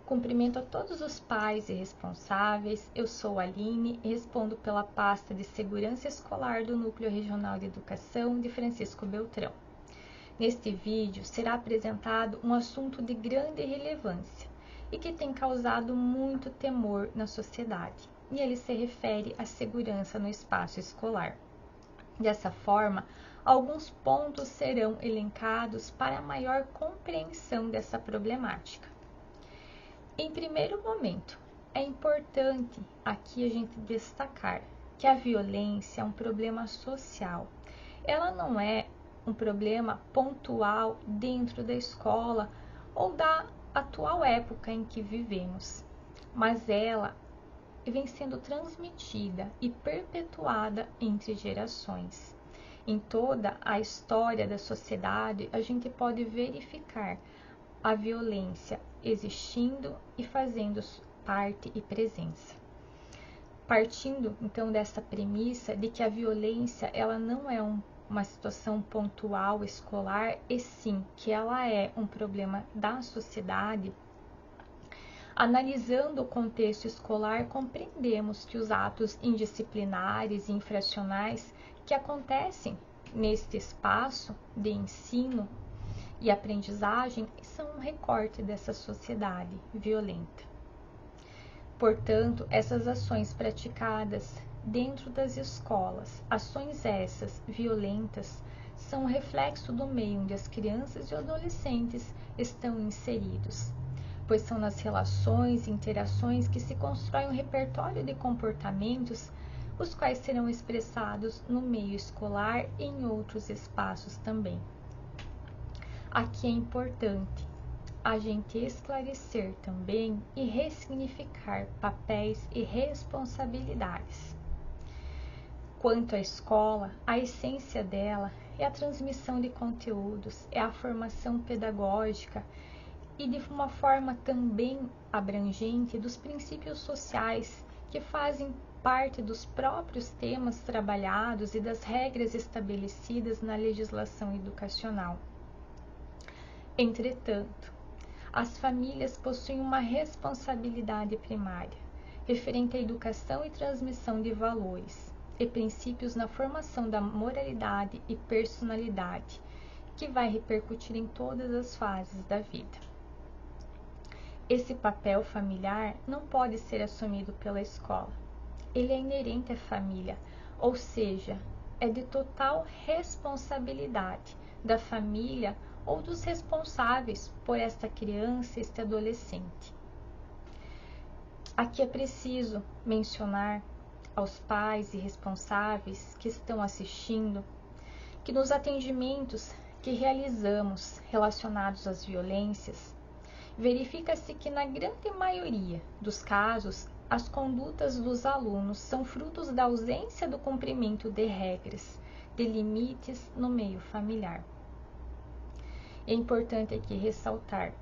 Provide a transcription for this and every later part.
Cumprimento a todos os pais e responsáveis. Eu sou a Aline e respondo pela pasta de Segurança Escolar do Núcleo Regional de Educação de Francisco Beltrão. Neste vídeo será apresentado um assunto de grande relevância e que tem causado muito temor na sociedade, e ele se refere à segurança no espaço escolar. Dessa forma, alguns pontos serão elencados para maior compreensão dessa problemática. Em primeiro momento, é importante aqui a gente destacar que a violência é um problema social. Ela não é um problema pontual dentro da escola ou da atual época em que vivemos, mas ela vem sendo transmitida e perpetuada entre gerações. Em toda a história da sociedade, a gente pode verificar a violência existindo e fazendo parte e presença. Partindo então dessa premissa de que a violência ela não é uma situação pontual escolar, e sim que ela é um problema da sociedade, analisando o contexto escolar, compreendemos que os atos indisciplinares e infracionais que acontecem neste espaço de ensino e aprendizagem são um recorte dessa sociedade violenta. Portanto, essas ações praticadas dentro das escolas, ações essas violentas, são um reflexo do meio onde as crianças e adolescentes estão inseridos, pois são nas relações e interações que se constrói um repertório de comportamentos, os quais serão expressados no meio escolar e em outros espaços também. Aqui é importante a gente esclarecer também e ressignificar papéis e responsabilidades. Quanto à escola, a essência dela é a transmissão de conteúdos, é a formação pedagógica e de uma forma também abrangente dos princípios sociais que fazem parte dos próprios temas trabalhados e das regras estabelecidas na legislação educacional. Entretanto, as famílias possuem uma responsabilidade primária, referente à educação e transmissão de valores e princípios na formação da moralidade e personalidade, que vai repercutir em todas as fases da vida. Esse papel familiar não pode ser assumido pela escola. Ele é inerente à família, ou seja, é de total responsabilidade da família ou dos responsáveis por esta criança e este adolescente. Aqui é preciso mencionar aos pais e responsáveis que estão assistindo que nos atendimentos que realizamos relacionados às violências, verifica-se que na grande maioria dos casos, as condutas dos alunos são frutos da ausência do cumprimento de regras, de limites no meio familiar. É importante aqui ressaltar: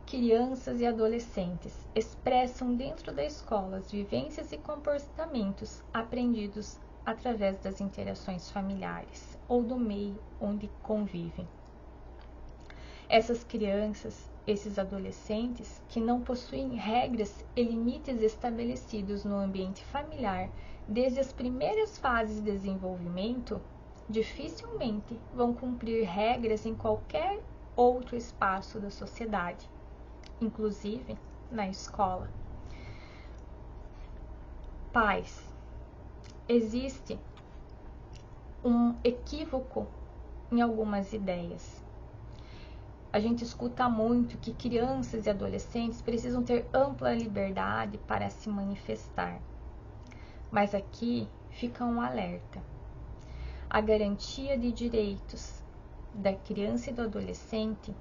crianças e adolescentes expressam dentro da escola as vivências e comportamentos aprendidos através das interações familiares ou do meio onde convivem. Essas crianças, esses adolescentes que não possuem regras e limites estabelecidos no ambiente familiar desde as primeiras fases de desenvolvimento, dificilmente vão cumprir regras em qualquer outro espaço da sociedade, inclusive na escola. Pais, existe um equívoco em algumas ideias. A gente escuta muito que crianças e adolescentes precisam ter ampla liberdade para se manifestar. Mas aqui fica um alerta. A garantia de direitos da criança e do adolescente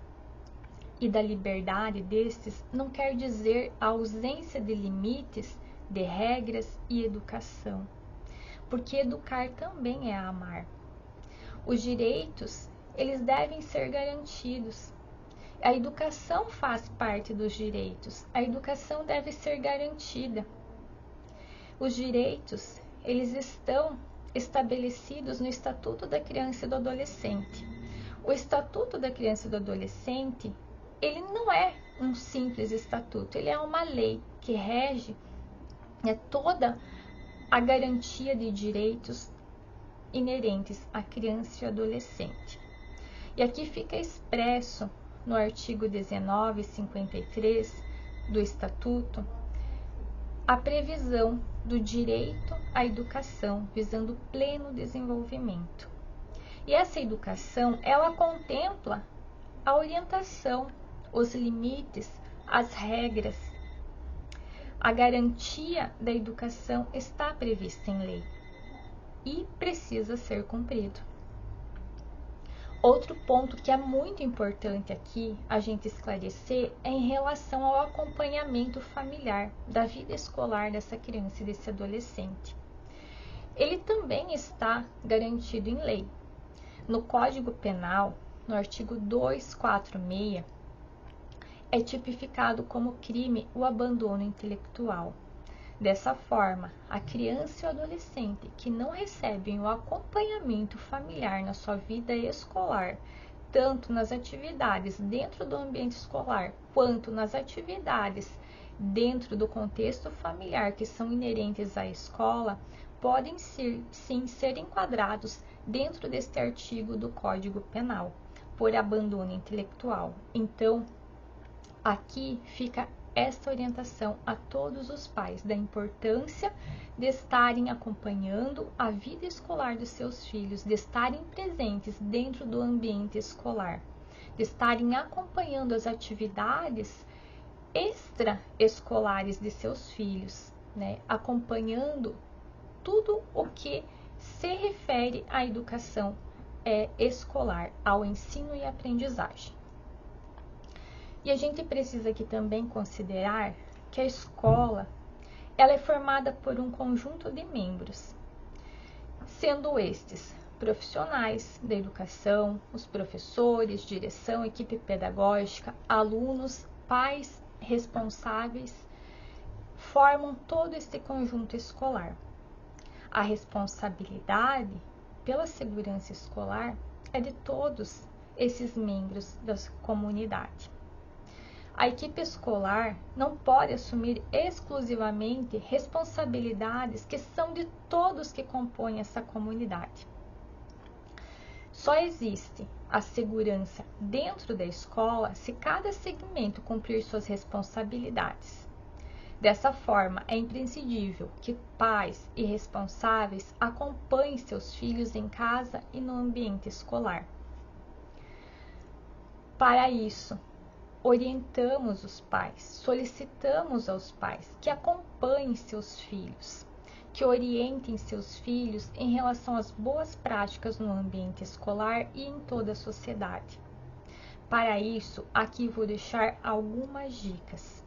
e da liberdade destes não quer dizer a ausência de limites, de regras e educação, porque educar também é amar. Os direitos, eles devem ser garantidos. A educação faz parte dos direitos. A educação deve ser garantida. Os direitos, eles estão estabelecidos no Estatuto da Criança e do Adolescente. O Estatuto da Criança e do Adolescente, ele não é um simples estatuto, ele é uma lei que rege toda a garantia de direitos inerentes à criança e adolescente. E aqui fica expresso no artigo 19 e 53 do Estatuto a previsão do direito à educação visando o pleno desenvolvimento. E essa educação, ela contempla a orientação, os limites, as regras. A garantia da educação está prevista em lei e precisa ser cumprido. Outro ponto que é muito importante aqui a gente esclarecer é em relação ao acompanhamento familiar da vida escolar dessa criança e desse adolescente. Ele também está garantido em lei. No Código Penal, no artigo 246, é tipificado como crime o abandono intelectual. Dessa forma, a criança e o adolescente que não recebem o acompanhamento familiar na sua vida escolar, tanto nas atividades dentro do ambiente escolar, quanto nas atividades dentro do contexto familiar que são inerentes à escola, podem sim ser enquadrados dentro deste artigo do Código Penal, por abandono intelectual. Então, aqui fica esta orientação a todos os pais da importância de estarem acompanhando a vida escolar dos seus filhos, de estarem presentes dentro do ambiente escolar, de estarem acompanhando as atividades extraescolares de seus filhos, acompanhando tudo o que se refere à educação escolar, ao ensino e aprendizagem. E a gente precisa aqui também considerar que a escola ela é formada por um conjunto de membros, sendo estes profissionais da educação, os professores, direção, equipe pedagógica, alunos, pais responsáveis, formam todo este conjunto escolar. A responsabilidade pela segurança escolar é de todos esses membros da comunidade. A equipe escolar não pode assumir exclusivamente responsabilidades que são de todos que compõem essa comunidade. Só existe a segurança dentro da escola se cada segmento cumprir suas responsabilidades. Dessa forma, é imprescindível que pais e responsáveis acompanhem seus filhos em casa e no ambiente escolar. Para isso, orientamos os pais, solicitamos aos pais que acompanhem seus filhos, que orientem seus filhos em relação às boas práticas no ambiente escolar e em toda a sociedade. Para isso, aqui vou deixar algumas dicas.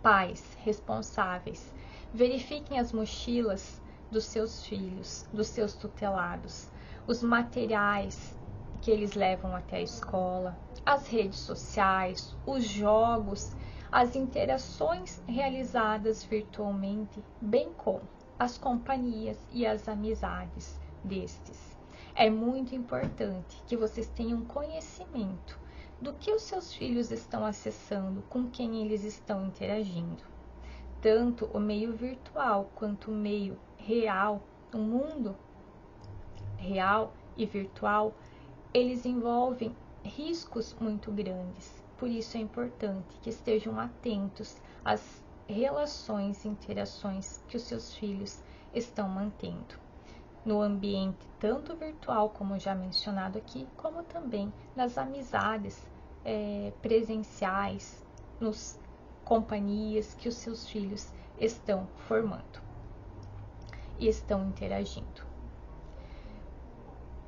Pais responsáveis, verifiquem as mochilas dos seus filhos, dos seus tutelados, os materiais que eles levam até a escola, as redes sociais, os jogos, as interações realizadas virtualmente, bem como as companhias e as amizades destes. É muito importante que vocês tenham conhecimento do que os seus filhos estão acessando, com quem eles estão interagindo. Tanto o meio virtual quanto o meio real, o mundo real e virtual, eles envolvem riscos muito grandes. Por isso é importante que estejam atentos às relações e interações que os seus filhos estão mantendo no ambiente tanto virtual, como já mencionado aqui, como também nas amizades presenciais, nas companhias que os seus filhos estão formando e estão interagindo.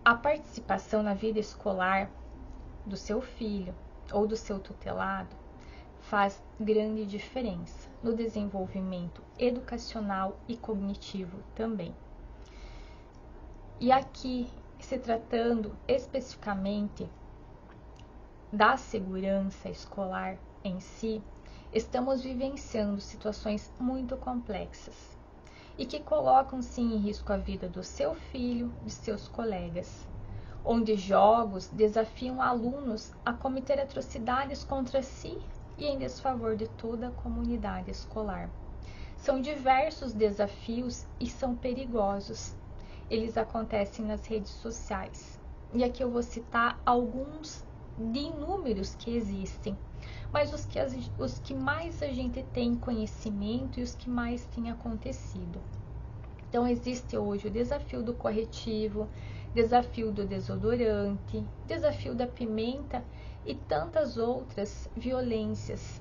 A participação na vida escolar do seu filho ou do seu tutelado faz grande diferença no desenvolvimento educacional e cognitivo também. E aqui, se tratando especificamente da segurança escolar em si, estamos vivenciando situações muito complexas e que colocam sim em risco a vida do seu filho, de seus colegas. onde jogos desafiam alunos a cometer atrocidades contra si e em desfavor de toda a comunidade escolar. São diversos desafios e são perigosos. Eles acontecem nas redes sociais. E aqui eu vou citar alguns de inúmeros que existem, mas os que mais a gente tem conhecimento e os que mais têm acontecido. Então, existe hoje o desafio do corretivo, desafio do desodorante, desafio da pimenta e tantas outras violências,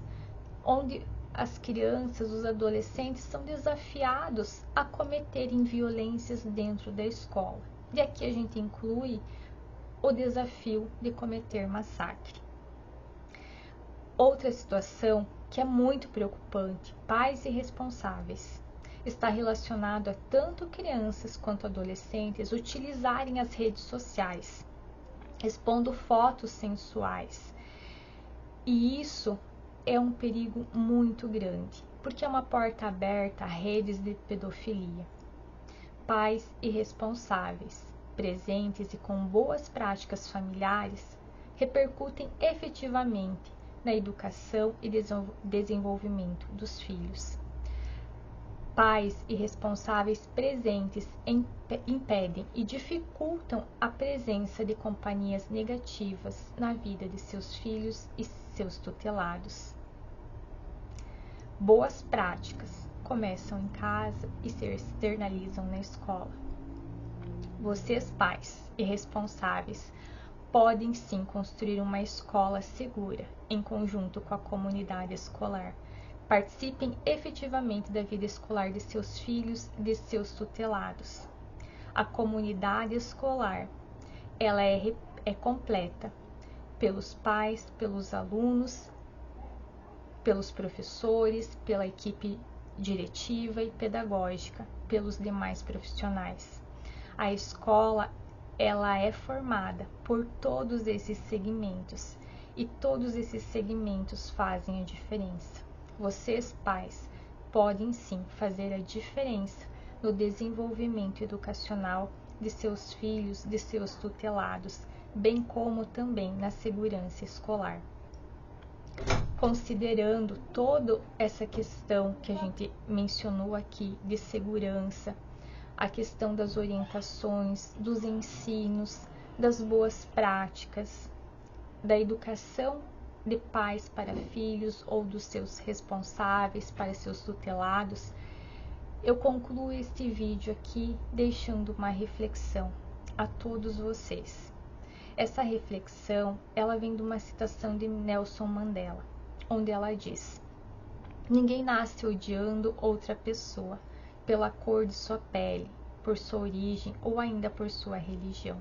onde as crianças, os adolescentes são desafiados a cometerem violências dentro da escola. E aqui a gente inclui o desafio de cometer massacre. Outra situação que é muito preocupante, pais irresponsáveis, está relacionado a tanto crianças quanto adolescentes utilizarem as redes sociais, expondo fotos sensuais. E isso é um perigo muito grande, porque é uma porta aberta a redes de pedofilia. Pais irresponsáveis, presentes e com boas práticas familiares, repercutem efetivamente na educação e desenvolvimento dos filhos. Pais irresponsáveis presentes impedem e dificultam a presença de companhias negativas na vida de seus filhos e seus tutelados. Boas práticas começam em casa e se externalizam na escola. Vocês, pais irresponsáveis, podem sim construir uma escola segura em conjunto com a comunidade escolar. Participem efetivamente da vida escolar de seus filhos e de seus tutelados. A comunidade escolar, ela é completa pelos pais, pelos alunos, pelos professores, pela equipe diretiva e pedagógica, pelos demais profissionais. A escola, ela é formada por todos esses segmentos e todos esses segmentos fazem a diferença. Vocês, pais, podem sim fazer a diferença no desenvolvimento educacional de seus filhos, de seus tutelados, bem como também na segurança escolar. Considerando toda essa questão que a gente mencionou aqui de segurança, a questão das orientações, dos ensinos, das boas práticas, da educação de pais para filhos ou dos seus responsáveis para seus tutelados, eu concluo este vídeo aqui deixando uma reflexão a todos vocês. Essa reflexão, ela vem de uma citação de Nelson Mandela, onde ela diz: ninguém nasce odiando outra pessoa pela cor de sua pele, por sua origem ou ainda por sua religião.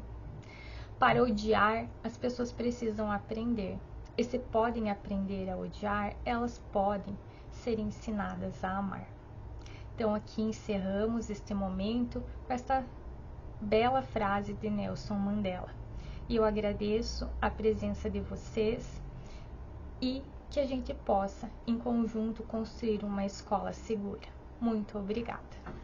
Para odiar, as pessoas precisam aprender. E se podem aprender a odiar, elas podem ser ensinadas a amar. Então aqui encerramos este momento com esta bela frase de Nelson Mandela. E eu agradeço a presença de vocês e que a gente possa, em conjunto, construir uma escola segura. Muito obrigada!